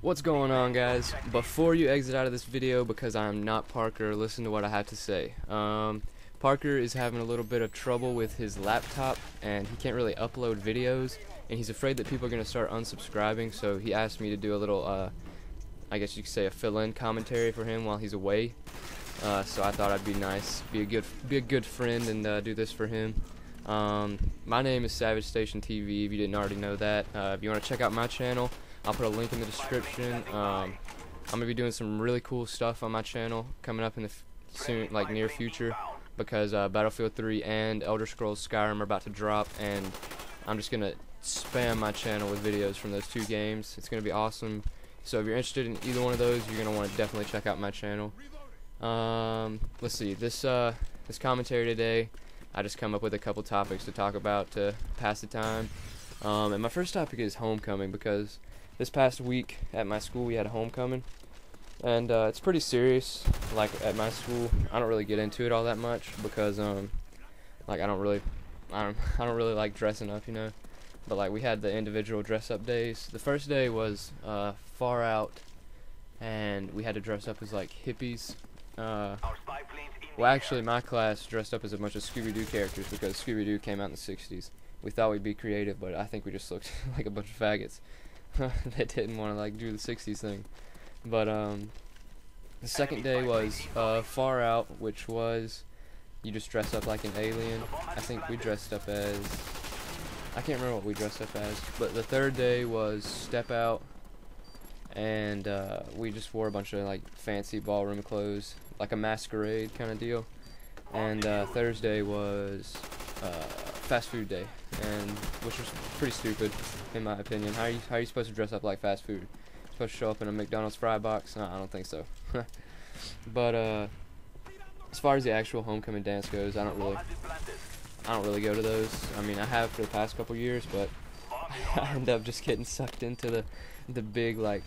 What's going on, guys? Before you exit out of this video, because I'm not Parker, listen to what I have to say. Parker is having a little bit of trouble with his laptop, and he can't really upload videos, and he's afraid that people are going to start unsubscribing, so he asked me to do a little, I guess you could say a fill-in commentary for him while he's away. So I thought I'd be nice, be a good friend, and do this for him. My name is SavageStationTV, if you didn't already know that. If you want to check out my channel, I'll put a link in the description. I'm gonna be doing some really cool stuff on my channel coming up in the near future, because Battlefield 3 and Elder Scrolls Skyrim are about to drop, and I'm just gonna spam my channel with videos from those two games. It's gonna be awesome. So if you're interested in either one of those, you're gonna want to definitely check out my channel. Let's see, this commentary today, I just come up with a couple topics to talk about to pass the time. And my first topic is homecoming, because this past week at my school we had a homecoming, and it's pretty serious. Like at my school, I don't really get into it all that much because like I don't really like dressing up, you know. But like we had the individual dress up days. The first day was far out, and we had to dress up as like hippies. Well, actually my class dressed up as a bunch of Scooby-Doo characters because Scooby-Doo came out in the 60s. We thought we'd be creative, but I think we just looked like a bunch of faggots that didn't want to like do the 60s thing. But the second day was far out, which was you just dress up like an alien. I think we dressed up as, I can't remember what we dressed up as, but the third day was step out, and we just wore a bunch of like fancy ballroom clothes, like a masquerade kind of deal. And Thursday was fast food day, and which was pretty stupid in my opinion. How are you supposed to dress up like fast food? You're supposed to show up in a McDonald's fry box? No, I don't think so. But as far as the actual homecoming dance goes, I don't really go to those. I mean, I have for the past couple years, but I end up just getting sucked into the big, like,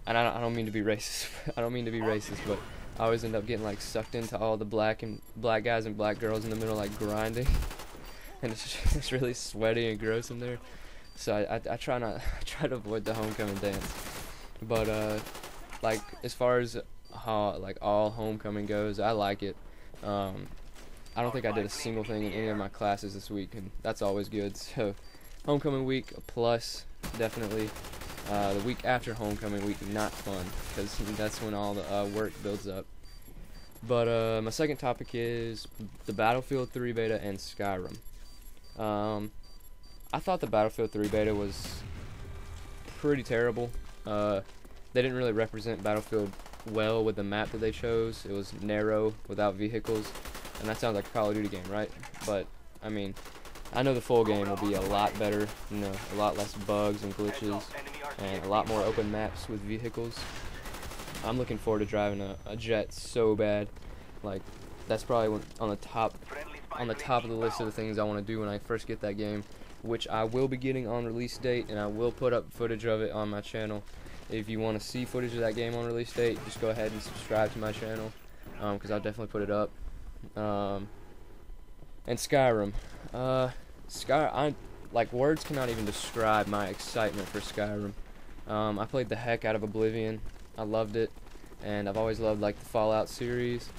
and I don't mean to be racist. I don't mean to be racist, but I always end up getting like sucked into all the black guys and black girls in the middle, like grinding, and it's really sweaty and gross in there. So I try to avoid the homecoming dance. But like as far as how like all homecoming goes, I like it. I don't think I did a single thing in any of my classes this week, and that's always good. So homecoming week a plus, definitely. The week after homecoming week, not fun, because that's when all the work builds up. But my second topic is the Battlefield 3 beta and Skyrim. I thought the Battlefield 3 beta was pretty terrible. They didn't really represent Battlefield well with the map that they chose. It was narrow, without vehicles, and that sounds like a Call of Duty game, right? But I mean, I know the full game will be a lot better, you know, a lot less bugs and glitches, and a lot more open maps with vehicles. I'm looking forward to driving a jet so bad. Like, that's probably on the top of the list of the things I want to do when I first get that game, which I will be getting on release date, and I will put up footage of it on my channel. If you want to see footage of that game on release date, just go ahead and subscribe to my channel, because I'll definitely put it up. And Skyrim. Like, words cannot even describe my excitement for Skyrim. I played the heck out of Oblivion. I loved it, and I've always loved like the Fallout series.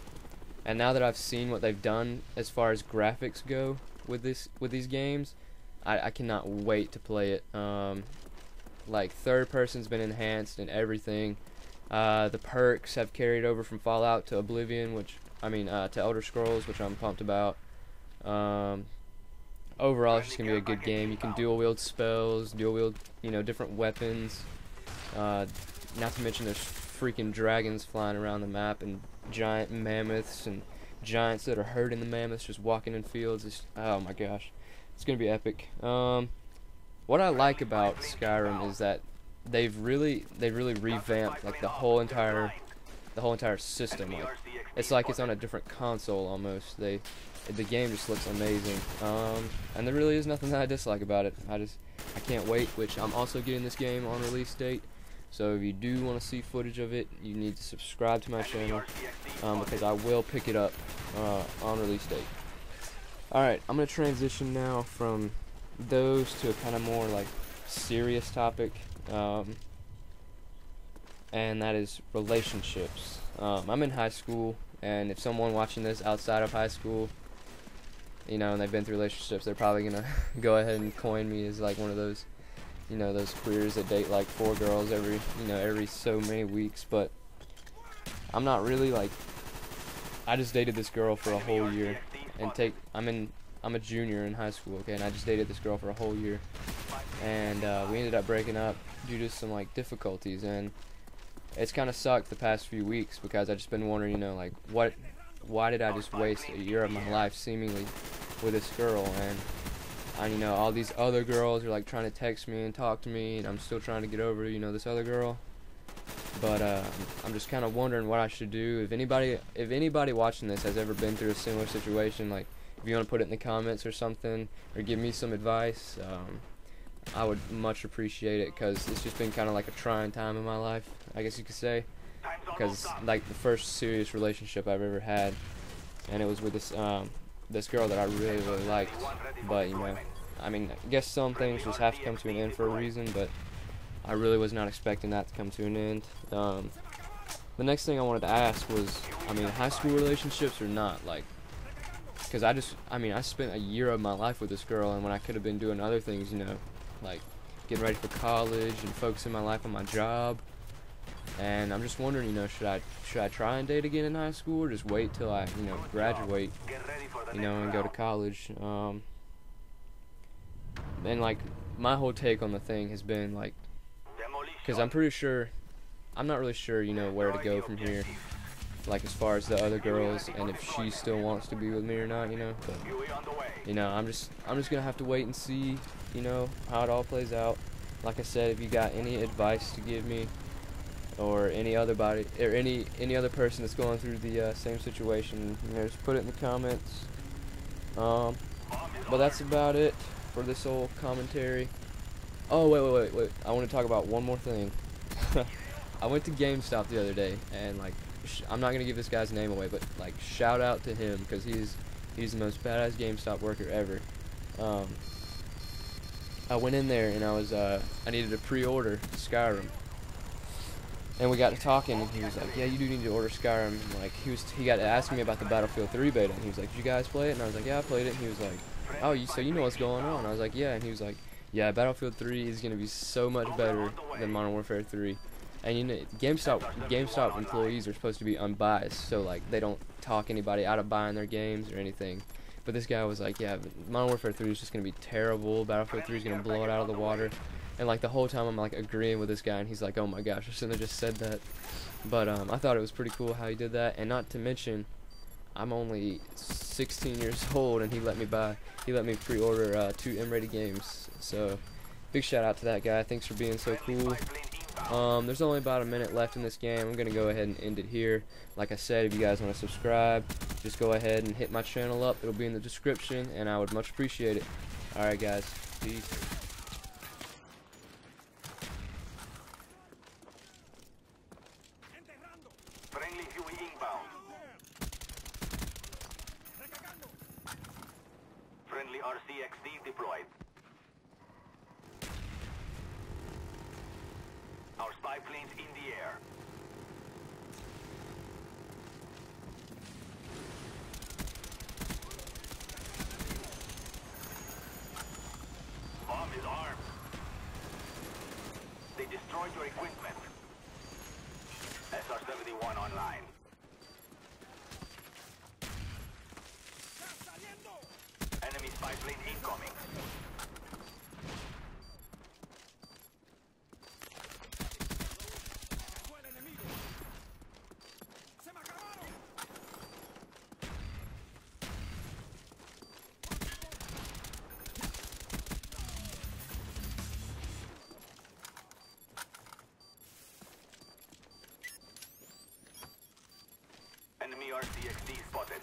And now that I've seen what they've done as far as graphics go with these games, I cannot wait to play it. Like, third person's been enhanced and everything. The perks have carried over from Fallout to Oblivion, to Elder Scrolls, which I'm pumped about. Overall, it's just gonna be a good game. You can dual wield spells, different weapons. Not to mention there's freaking dragons flying around the map, and giant mammoths and giants that are herding the mammoths just walking in fields. Oh my gosh, it's gonna be epic. What I like about Skyrim is that they've really revamped like the whole entire system. Like, it's like it's on a different console almost. The game just looks amazing, and there really is nothing that I dislike about it. I can't wait. Which I'm also getting this game on release date. So if you do want to see footage of it, you need to subscribe to my channel, because I will pick it up on release date. Alright, I'm going to transition now from those to a kind of more like serious topic. and that is relationships. I'm in high school, and if someone watching this outside of high school, you know, and they've been through relationships, they're probably gonna go ahead and coin me as like one of those, you know, those queers that date like 4 girls every so many weeks. But I'm not really like. I just dated this girl for a whole year, and I'm a junior in high school, okay, and I just dated this girl for a whole year, and we ended up breaking up due to some like difficulties, and it's kind of sucked the past few weeks because I've just been wondering, you know, like why did I just waste a year of my life seemingly with this girl, and you know, all these other girls are like trying to text me and talk to me, and I'm still trying to get over, you know, this other girl. But I'm just kind of wondering what I should do. If anybody watching this has ever been through a similar situation, like if you want to put it in the comments or something, or give me some advice, I would much appreciate it, because it's just been kind of like a trying time in my life, I guess you could say, because it's like the first serious relationship I've ever had, and it was with this girl that I really, really liked. But you know, I mean, I guess some things just have to come to an end for a reason, but I really was not expecting that to come to an end. The next thing I wanted to ask was, I mean, high school relationships or not, like, because I spent a year of my life with this girl, and when I could have been doing other things, you know, like getting ready for college and focusing my life on my job. And I'm just wondering, you know, should I try and date again in high school, or just wait till I, you know, graduate, you know, and go to college? And like my whole take on the thing has been like, because I'm not really sure, you know, where to go from here, like as far as the other girls, and if she still wants to be with me or not, you know. But you know, I'm just gonna have to wait and see, you know, how it all plays out. Like I said, if you got any advice to give me, or any other person that's going through the same situation, you know, just put it in the comments. But that's about it for this whole commentary. Oh, wait. I want to talk about one more thing. I went to GameStop the other day, and like, I'm not gonna give this guy's name away, but like, shout out to him, because he's the most badass GameStop worker ever. I went in there and I needed to pre-order Skyrim, and we got to talking, and he was like, "Yeah, you do need to order Skyrim." And like, he got to asking me about the Battlefield 3 beta, and he was like, "Did you guys play it?" And I was like, "Yeah, I played it." And he was like, "Oh, so you know what's going on?" I was like, "Yeah." And he was like, "Yeah, Battlefield 3 is gonna be so much better than Modern Warfare 3." And you know, GameStop employees are supposed to be unbiased, so like they don't talk anybody out of buying their games or anything. But this guy was like, "Yeah, Modern Warfare 3 is just gonna be terrible. Battlefield 3 is gonna blow it out of the water." And like the whole time I'm like agreeing with this guy, and he's like, "Oh my gosh, I shouldn't have just said that." But I thought it was pretty cool how he did that, and not to mention, I'm only 16 years old, and he let me pre-order 2 M-rated games. So big shout out to that guy. Thanks for being so cool. There's only about a minute left in this game. I'm gonna go ahead and end it here. Like I said, if you guys want to subscribe, just go ahead and hit my channel up. It'll be in the description, and I would much appreciate it. Alright guys, peace. Friendly Huey inbound. Friendly RCXD deployed. Our spy plane's in the air. Bomb is armed. They destroyed your equipment. SR-71 online. Enemy spy plane incoming. Enemy RCXD spotted.